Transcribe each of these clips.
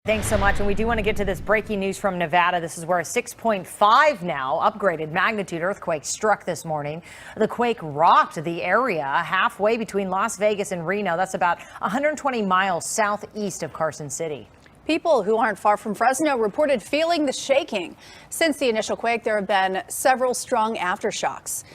Thanks so much. And we do want to get to this breaking news from Nevada. This is where a 6.5 now upgraded magnitude earthquake struck this morning. The quake rocked the area halfway between Las Vegas and Reno. That's about 120 miles southeast of Carson City. People who aren't far from Fresno reported feeling the shaking. Since the initial quake, there have been several strong aftershocks.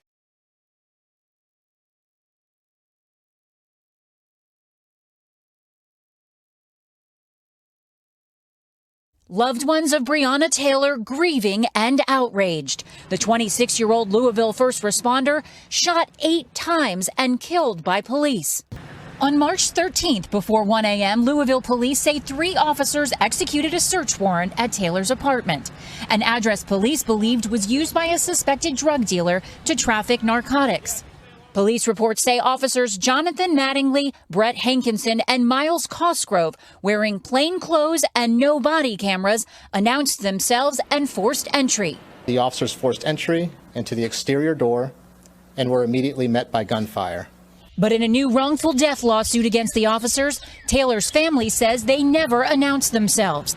Loved ones of Breonna Taylor grieving and outraged. The 26-year-old Louisville first responder shot 8 times and killed by police. On March 13th, before 1 a.m., Louisville police say 3 officers executed a search warrant at Taylor's apartment, an address police believed was used by a suspected drug dealer to traffic narcotics. Police reports say officers Jonathan Mattingly, Brett Hankinson, and Miles Cosgrove, wearing plain clothes and no body cameras, announced themselves and forced entry. The officers forced entry into the exterior door and were immediately met by gunfire. But in a new wrongful death lawsuit against the officers, Taylor's family says they never announced themselves.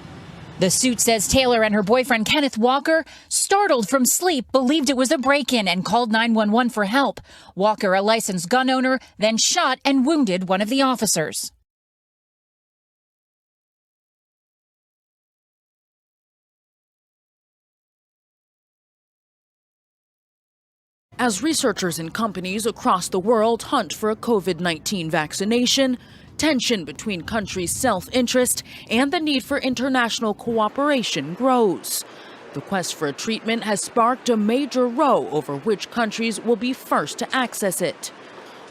The suit says Taylor and her boyfriend Kenneth Walker, startled from sleep, believed it was a break-in and called 911 for help. Walker, a licensed gun owner, then shot and wounded one of the officers. As researchers and companies across the world hunt for a COVID-19 vaccination, tension between countries' self-interest and the need for international cooperation grows. The quest for a treatment has sparked a major row over which countries will be first to access it.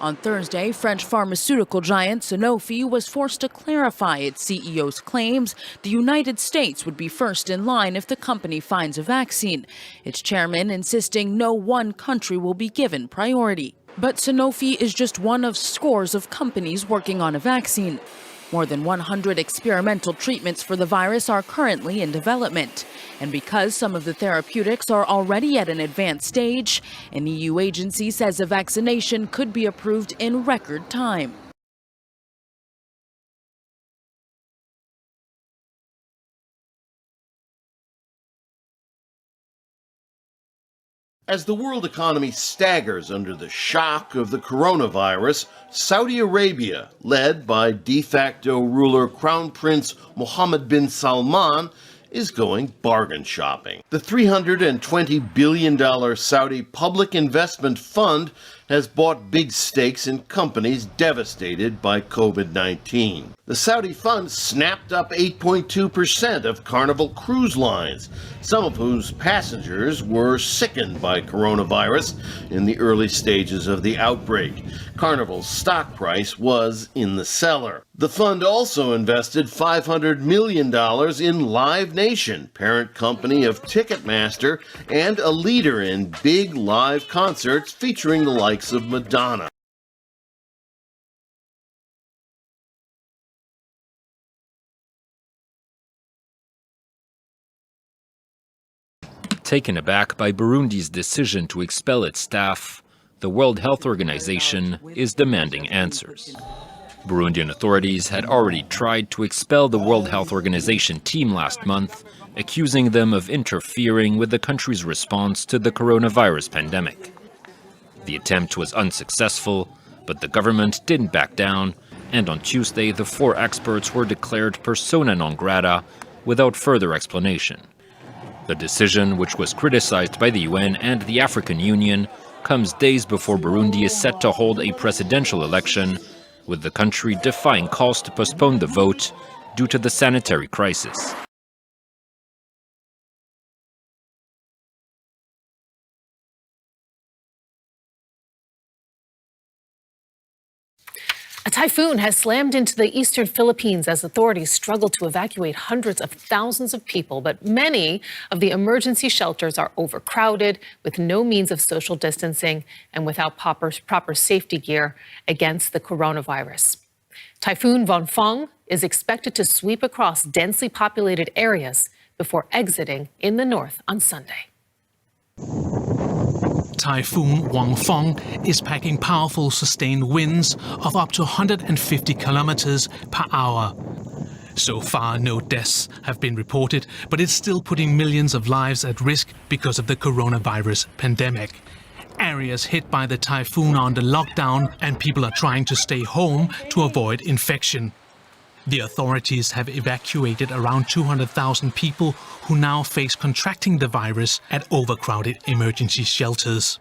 On Thursday, French pharmaceutical giant Sanofi was forced to clarify its CEO's claims the United States would be first in line if the company finds a vaccine, its chairman insisting no one country will be given priority. But Sanofi is just one of scores of companies working on a vaccine. More than 100 experimental treatments for the virus are currently in development. And because some of the therapeutics are already at an advanced stage, an EU agency says a vaccination could be approved in record time. As the world economy staggers under the shock of the coronavirus, Saudi Arabia, led by de facto ruler Crown Prince Mohammed bin Salman, is going bargain shopping. The $320 billion Saudi Public Investment Fund has bought big stakes in companies devastated by COVID-19. The Saudi fund snapped up 8.2% of Carnival Cruise Lines, some of whose passengers were sickened by coronavirus in the early stages of the outbreak. Carnival's stock price was in the cellar. The fund also invested $500 million in Live Nation, parent company of Ticketmaster and a leader in big live concerts featuring the likes of Madonna. Taken aback by Burundi's decision to expel its staff, the World Health Organization is demanding answers. Burundian authorities had already tried to expel the World Health Organization team last month, accusing them of interfering with the country's response to the coronavirus pandemic. The attempt was unsuccessful, but the government didn't back down, and on Tuesday the 4 experts were declared persona non grata without further explanation. The decision, which was criticized by the UN and the African Union, comes days before Burundi is set to hold a presidential election, with the country defying calls to postpone the vote due to the sanitary crisis. A typhoon has slammed into the eastern Philippines as authorities struggle to evacuate hundreds of thousands of people. But many of the emergency shelters are overcrowded, with no means of social distancing and without proper safety gear against the coronavirus. Typhoon Vongfong is expected to sweep across densely populated areas before exiting in the north on Sunday. Typhoon Vongfong is packing powerful sustained winds of up to 150 kilometers per hour. So far, no deaths have been reported, but it's still putting millions of lives at risk because of the coronavirus pandemic. Areas hit by the typhoon are under lockdown, and people are trying to stay home to avoid infection. The authorities have evacuated around 200,000 people who now face contracting the virus at overcrowded emergency shelters.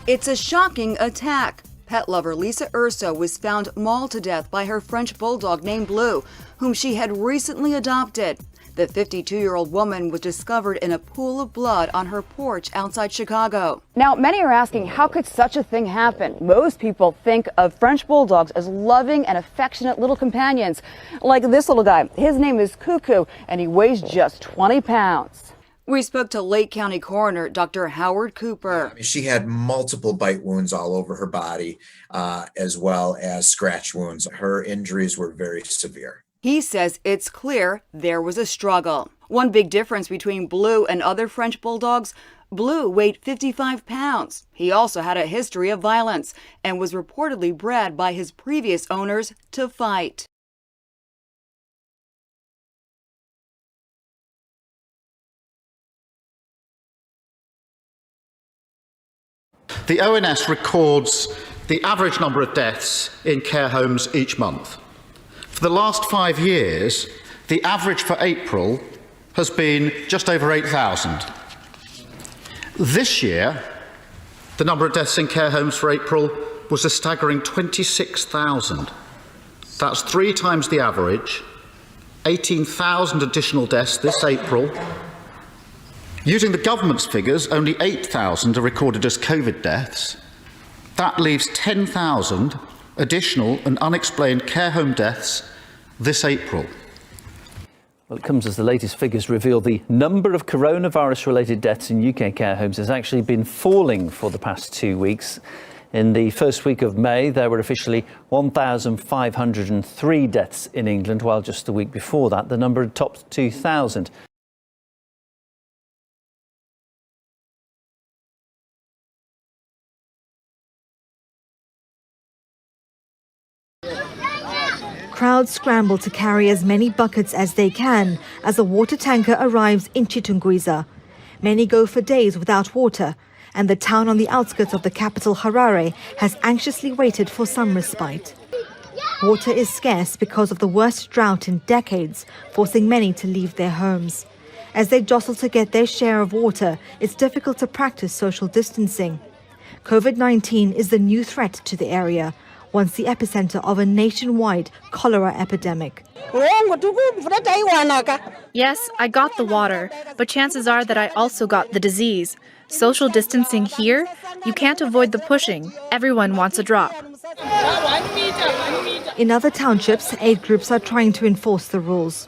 It's a shocking attack. Pet lover Lisa Urso was found mauled to death by her French bulldog named Blue, whom she had recently adopted. The 52-year-old woman was discovered in a pool of blood on her porch outside Chicago. Now, many are asking, how could such a thing happen? Most people think of French bulldogs as loving and affectionate little companions, like this little guy. His name is Cuckoo, and he weighs just 20 pounds. We spoke to Lake County Coroner Dr. Howard Cooper. She had multiple bite wounds all over her body, as well as scratch wounds. Her injuries were very severe. He says it's clear there was a struggle. One big difference between Blue and other French bulldogs, Blue weighed 55 pounds. He also had a history of violence and was reportedly bred by his previous owners to fight. The ONS records the average number of deaths in care homes each month. For the last 5 years, the average for April has been just over 8,000. This year, the number of deaths in care homes for April was a staggering 26,000. That's 3 times the average, 18,000 additional deaths this April. Using the government's figures, only 8,000 are recorded as COVID deaths. That leaves 10,000 additional and unexplained care home deaths this April. Well, it comes as the latest figures reveal the number of coronavirus-related deaths in UK care homes has actually been falling for the past 2 weeks. In the first week of May, there were officially 1,503 deaths in England, while just the week before that, the number had topped 2,000. Crowds scramble to carry as many buckets as they can as a water tanker arrives in Chitungwiza. Many go for days without water, and the town on the outskirts of the capital, Harare, has anxiously waited for some respite. Water is scarce because of the worst drought in decades, forcing many to leave their homes. As they jostle to get their share of water, it's difficult to practice social distancing. COVID-19 is the new threat to the area, once the epicenter of a nationwide cholera epidemic. Yes, I got the water, but chances are that I also got the disease. Social distancing here, you can't avoid the pushing. Everyone wants a drop. In other townships, aid groups are trying to enforce the rules.